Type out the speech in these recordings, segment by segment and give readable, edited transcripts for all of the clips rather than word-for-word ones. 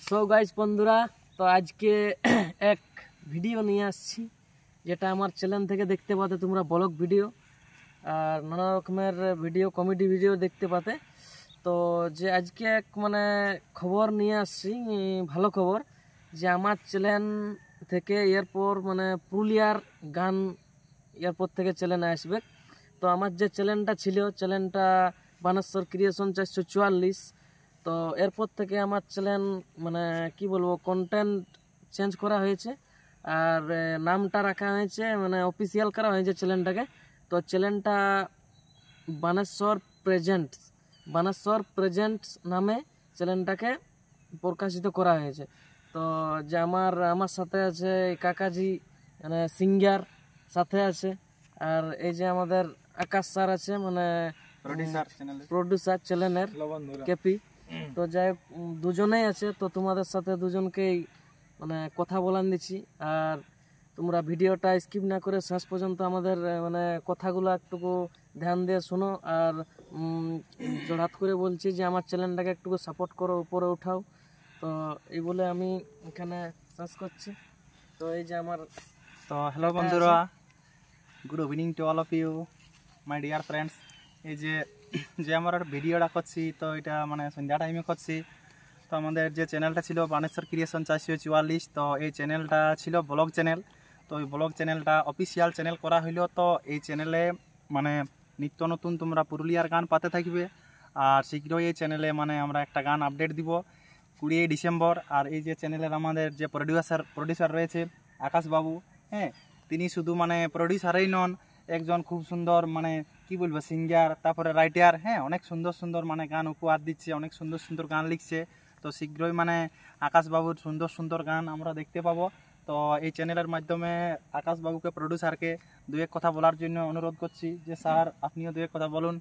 So guys বন্ধুরা, তো আজকে এক ভিডিও নিয়ে আসছি যেটা আমার চ্যানেল থেকে দেখতে পাতে তোমরা, ব্লগ ভিডিও আর নানা রকমের ভিডিও, কমেডি ভিডিও দেখতে পাতে। তো যে আজকে এক খবর নিয়ে আসছি, ভালো খবর, যে আমার চ্যানেল থেকে এরপর পুরুলিয়ার গান এরপর থেকে চ্যানেলে আসবে। তো আমার যে চ্যানেলটা ছিল, চ্যানেলটা বানেশ্বর ক্রিয়েশন 444, তো এরপর থেকে আমার চ্যানেল কি বলবো, কন্টেন্ট চেঞ্জ করা হয়েছে আর নামটা রাখা হয়েছে, অফিসিয়াল করা হয়েছে চ্যানেলটাকে। তো চ্যানেলটা বানেশ্বর প্রেজেন্টস নামে চ্যানেলটাকে প্রকাশিত করা হয়েছে। তো যে আমার সাথে আছে কাকাজি, সিঙ্গার সাথে আছে, আর এই যে আমাদের আকাশ স্যার আছে, প্রডিউসার চ্যানেলের কেপি। তো যাই হোক, দুজনেই আছে। তো তোমাদের সাথে দুজনকেই কথা বলান দিচ্ছি, আর তোমরা ভিডিওটা স্কিপ না করে শেষ পর্যন্ত আমাদের কথাগুলো একটুকু ধ্যান দিয়ে শোনো। আর জোড়হাত করে বলছি যে আমার চ্যানেলটাকে একটু সাপোর্ট করো, উপরে উঠাও। তো এই বলে আমি এখানে শেষ করছি। তো এই যে আমার হ্যালো বন্ধুরা, good evening to all of you my dear friends. এই যে আমার ভিডিওটা করছি, তো এটা সন্ধ্যা টাইমে করছি। তো আমাদের যে চ্যানেলটা ছিল বানেশ্বর ক্রিয়েশন 444, তো এই চ্যানেলটা ছিল ব্লগ চ্যানেল। তো এই ব্লগ চ্যানেলটা অফিসিয়াল চ্যানেল করা হইলো। তো এই চ্যানেলে নিত্য নতুন তোমরা পুরুলিয়ার গান পাতে থাকবে। আর শীঘ্রই এই চ্যানেলে আমরা একটা গান আপডেট দিব 20 ডিসেম্বর। আর এই যে চ্যানেলের আমাদের যে প্রডিউসার রয়েছে আকাশ বাবু, হ্যাঁ, তিনি শুধু প্রডিউসারই নন, একজন খুব সুন্দর কি বলবো সিঙ্গার, তারপরে রাইটার, হ্যাঁ, অনেক সুন্দর সুন্দর গান উপহার দিচ্ছে, অনেক সুন্দর সুন্দর গান লিখছে। তো শীঘ্রই আকাশবাবুর সুন্দর সুন্দর গান আমরা দেখতে পাবো। তো এই চ্যানেলের মাধ্যমে আকাশবাবুকে, প্রডিউসারকে দু এক কথা বলার জন্য অনুরোধ করছি যে স্যার আপনিও দু এক কথা বলুন।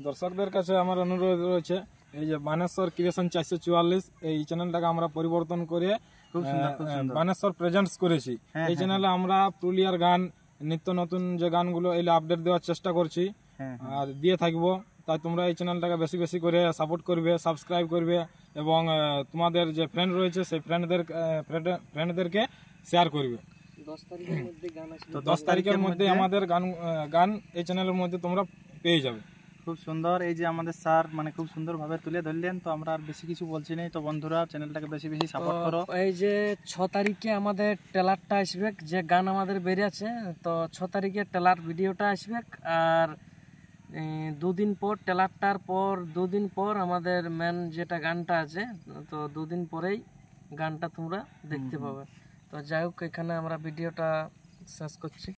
দর্শকদের কাছে আমার অনুরোধ রয়েছে, এই যে বানেশ্বর ক্রিয়েশন 444 এই চ্যানেলটাকে আমরা পরিবর্তন করে বানেশ্বর প্রেজেন্টস করেছি। এই চ্যানেলে আমরা পুরুলিয়ার গান, নিত্য নতুন যে গানগুলো এলে আপডেট দেওয়ার চেষ্টা করছি আর দিয়ে থাকবো। তাই তোমরা এই চ্যানেলটাকে বেশি বেশি করে সাপোর্ট করবে, সাবস্ক্রাইব করবে এবং তোমাদের যে ফ্রেন্ড রয়েছে সেই ফ্রেন্ডদেরকে শেয়ার করবে। 10 তারিখের মধ্যে আমাদের গান এই চ্যানেলের মধ্যে তোমরা পেয়ে যাবে। খুব সুন্দর, এই যে আমাদের স্যার খুব সুন্দরভাবে তুলে ধরলেন। তো আমরা আর বেশি কিছু বলছি না। তো বন্ধুরা, চ্যানেলটাকে বেশি বেশি সাপোর্ট করো। এই যে 6 তারিখে আমাদের ট্রেলারটা আসবে, যে গান আমাদের বেরিয়েছে, তো 6 তারিখে ট্রেলার ভিডিওটা আসবে। আর 2 দিন পর ট্রেলারটার পর 2 দিন পর আমাদের মেন যেটা গানটা আছে, তো 2 দিন পরেই গানটা তোমরা দেখতে পাবে। তো যাই হোক, এখানে আমরা ভিডিওটা শেষ করছি।